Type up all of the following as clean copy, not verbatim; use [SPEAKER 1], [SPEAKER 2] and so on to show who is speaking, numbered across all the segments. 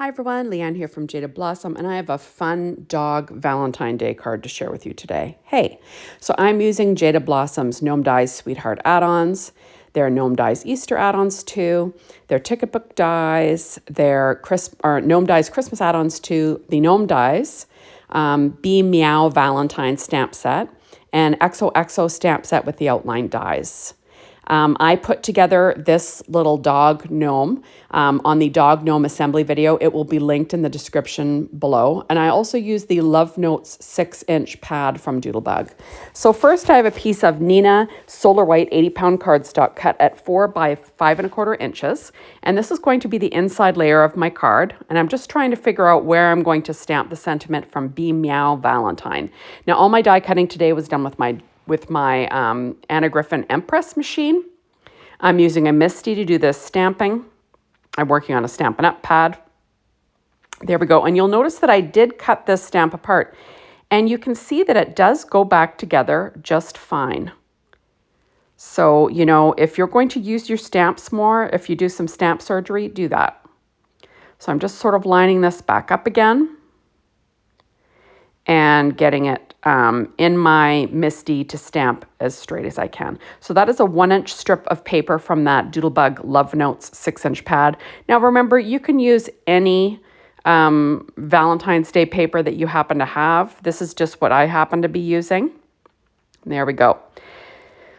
[SPEAKER 1] Hi everyone, Leanne here from Jaded Blossom, and I have a fun dog Valentine Day card to share with you today. Hey, so I'm using Jaded Blossom's Gnome Dies Sweetheart Add Ons. They're Gnome Dies Easter Add Ons too. They're Ticket Book Dies. They're Gnome Dies Christmas Add Ons too. The Gnome Dies, Meow Valentine stamp set, and Xoxo stamp set with the outline dies. I put together this little dog gnome on the dog gnome assembly video. It will be linked in the description below. And I also use the Love Notes 6-inch pad from Doodlebug. So first I have a piece of Nina Solar White 80-pound cardstock cut at 4 by 5 1/4 inches. And this is going to be the inside layer of my card. And I'm just trying to figure out where I'm going to stamp the sentiment from Meow Valentine. Now all my die cutting today was done with my Anna Griffin Empress machine. I'm using a Misty to do this stamping. I'm working on a Stampin' Up pad. There we go. And you'll notice that I did cut this stamp apart. And you can see that it does go back together just fine. So, you know, if you're going to use your stamps more, if you do some stamp surgery, do that. So I'm just sort of lining this back up again and getting it in my Misty to stamp as straight as I can. So that is a 1-inch strip of paper from that Doodlebug Love Notes 6-inch pad. Now remember, you can use any Valentine's Day paper that you happen to have. This is just what I happen to be using. There we go.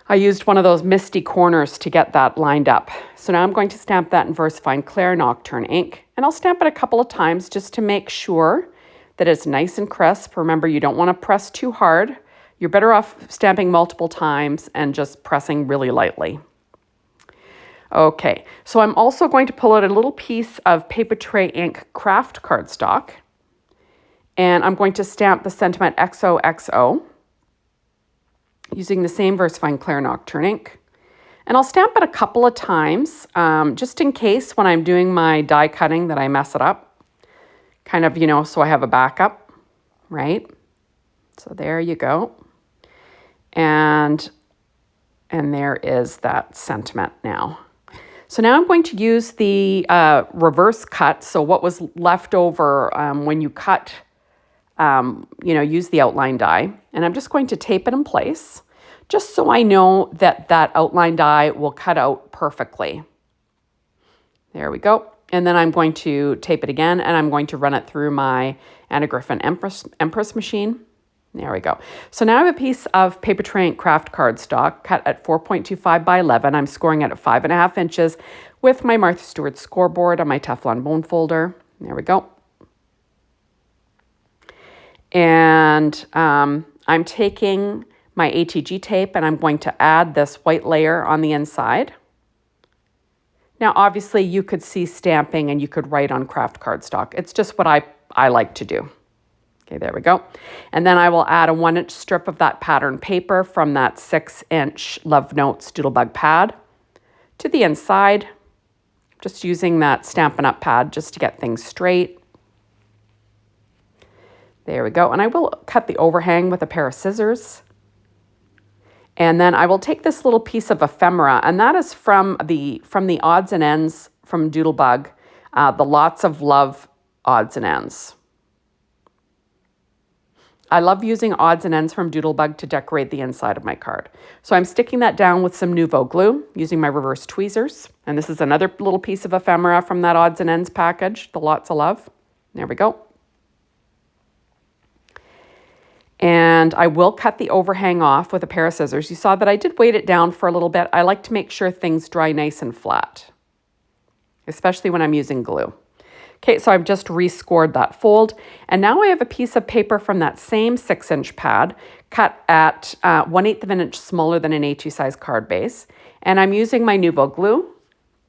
[SPEAKER 1] I used one of those Misty corners to get that lined up. So now I'm going to stamp that in VersaFine Clair Nocturne ink. And I'll stamp it a couple of times just to make sure that it's nice and crisp. Remember, you don't want to press too hard. You're better off stamping multiple times and just pressing really lightly. Okay, so I'm also going to pull out a little piece of Paper Tray Ink craft cardstock, and I'm going to stamp the sentiment XOXO using the same VersaFine Clair Nocturne ink. And I'll stamp it a couple of times, just in case when I'm doing my die cutting that I mess it up. Kind of, you know, so I have a backup, right? So there you go. And there is that sentiment now. So now I'm going to use the reverse cut. So what was left over when you cut, you know, use the outline die. And I'm just going to tape it in place, just so I know that that outline die will cut out perfectly. There we go. And then I'm going to tape it again, and I'm going to run it through my Anna Griffin Empress machine. There we go. So now I have a piece of Paper Tray Ink craft cardstock cut at 4.25 by 11. I'm scoring it at 5 1/2 inches with my Martha Stewart scoreboard on my Teflon bone folder. There we go. And I'm taking my ATG tape, and I'm going to add this white layer on the inside. Now, obviously, you could see stamping and you could write on craft cardstock. It's just what I like to do. Okay, there we go. And then I will add a 1-inch strip of that pattern paper from that 6-inch Love Notes Doodlebug pad to the inside. Just using that Stampin' Up pad just to get things straight. There we go. And I will cut the overhang with a pair of scissors. And then I will take this little piece of ephemera, and that is from the odds and ends from Doodlebug, the Lots of Love odds and ends. I love using odds and ends from Doodlebug to decorate the inside of my card. So I'm sticking that down with some Nouveau glue using my reverse tweezers. And this is another little piece of ephemera from that odds and ends package, the Lots of Love. There we go. And I will cut the overhang off with a pair of scissors. You saw that I did weight it down for a little bit. I like to make sure things dry nice and flat, especially when I'm using glue. Okay, so I've just rescored that fold. And now I have a piece of paper from that same 6-inch pad cut at 1/8 of an inch smaller than an A2 size card base. And I'm using my Nouveau glue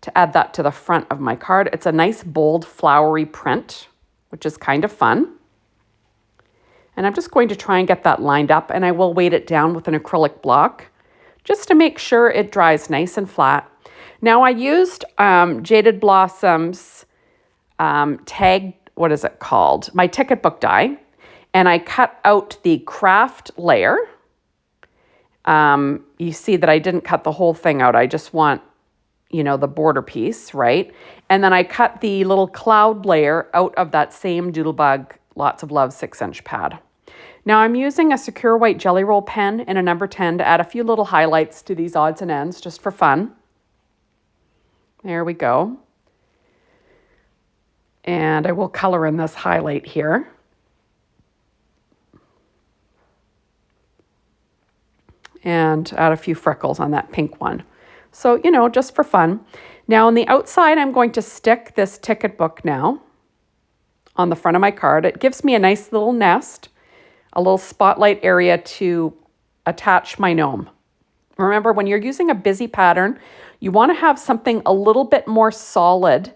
[SPEAKER 1] to add that to the front of my card. It's a nice, bold, flowery print, which is kind of fun. And I'm just going to try and get that lined up, and I will weight it down with an acrylic block just to make sure it dries nice and flat. Now I used Jaded Blossom's what is it called? My Ticket Book die, and I cut out the craft layer. You see that I didn't cut the whole thing out. I just want, you know, the border piece, right? And then I cut the little cloud layer out of that same Doodlebug Lots of Love 6-inch pad. Now I'm using a secure white jelly roll pen in a number 10 to add a few little highlights to these odds and ends just for fun. There we go. And I will color in this highlight here. And add a few freckles on that pink one. So, you know, just for fun. Now on the outside, I'm going to stick this ticket book now on the front of my card. It gives me a nice little nest, a little spotlight area to attach my gnome. Remember, when you're using a busy pattern, you want to have something a little bit more solid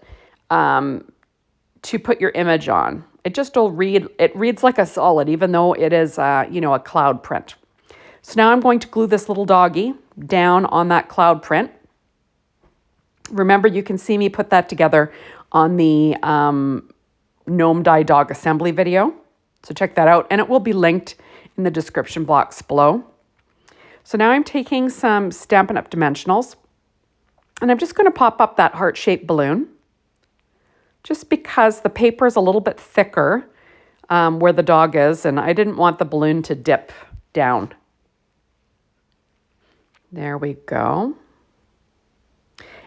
[SPEAKER 1] to put your image on. It reads like a solid, even though it is, you know, a cloud print. So now I'm going to glue this little doggy down on that cloud print. Remember, you can see me put that together on the Gnome Die Dog assembly video. So check that out, and it will be linked in the description box below. So now I'm taking some Stampin' Up! Dimensionals, and I'm just going to pop up that heart-shaped balloon, just because the paper is a little bit thicker where the dog is, and I didn't want the balloon to dip down. There we go.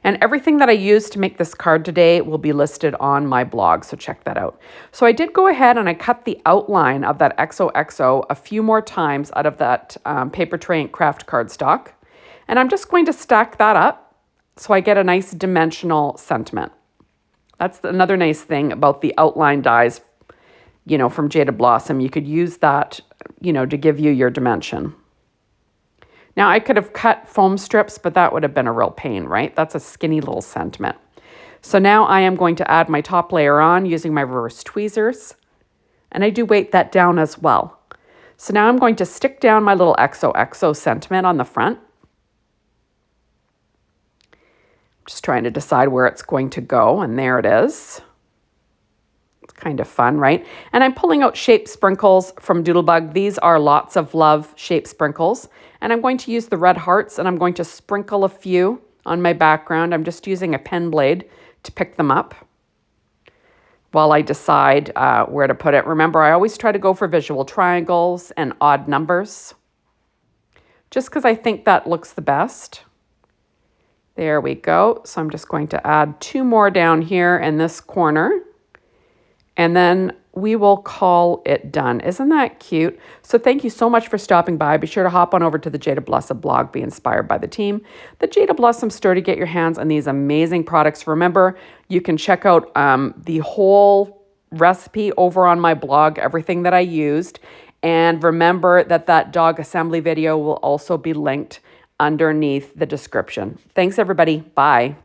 [SPEAKER 1] And everything that I used to make this card today will be listed on my blog, so check that out. So I did go ahead and I cut the outline of that XOXO a few more times out of that paper tray and craft cardstock. And I'm just going to stack that up so I get a nice dimensional sentiment. That's another nice thing about the outline dies, you know, from Jaded Blossom. You could use that, you know, to give you your dimension. Now, I could have cut foam strips, but that would have been a real pain, right? That's a skinny little sentiment. So now I am going to add my top layer on using my reverse tweezers. And I do weight that down as well. So now I'm going to stick down my little XOXO sentiment on the front. Just trying to decide where it's going to go, and there it is. It's kind of fun, right? And I'm pulling out shape sprinkles from Doodlebug. These are Lots of Love shape sprinkles. And I'm going to use the red hearts, and I'm going to sprinkle a few on my background. I'm just using a pen blade to pick them up while I decide where to put it. Remember, I always try to go for visual triangles and odd numbers, just because I think that looks the best. There we go. So I'm just going to add 2 more down here in this corner, and then we will call it done. Isn't that cute? So thank you so much for stopping by. Be sure to hop on over to the Jaded Blossom blog, be inspired by the team. The Jaded Blossom store to get your hands on these amazing products. Remember, you can check out the whole recipe over on my blog, everything that I used. And remember that that dog assembly video will also be linked underneath the description. Thanks, everybody. Bye.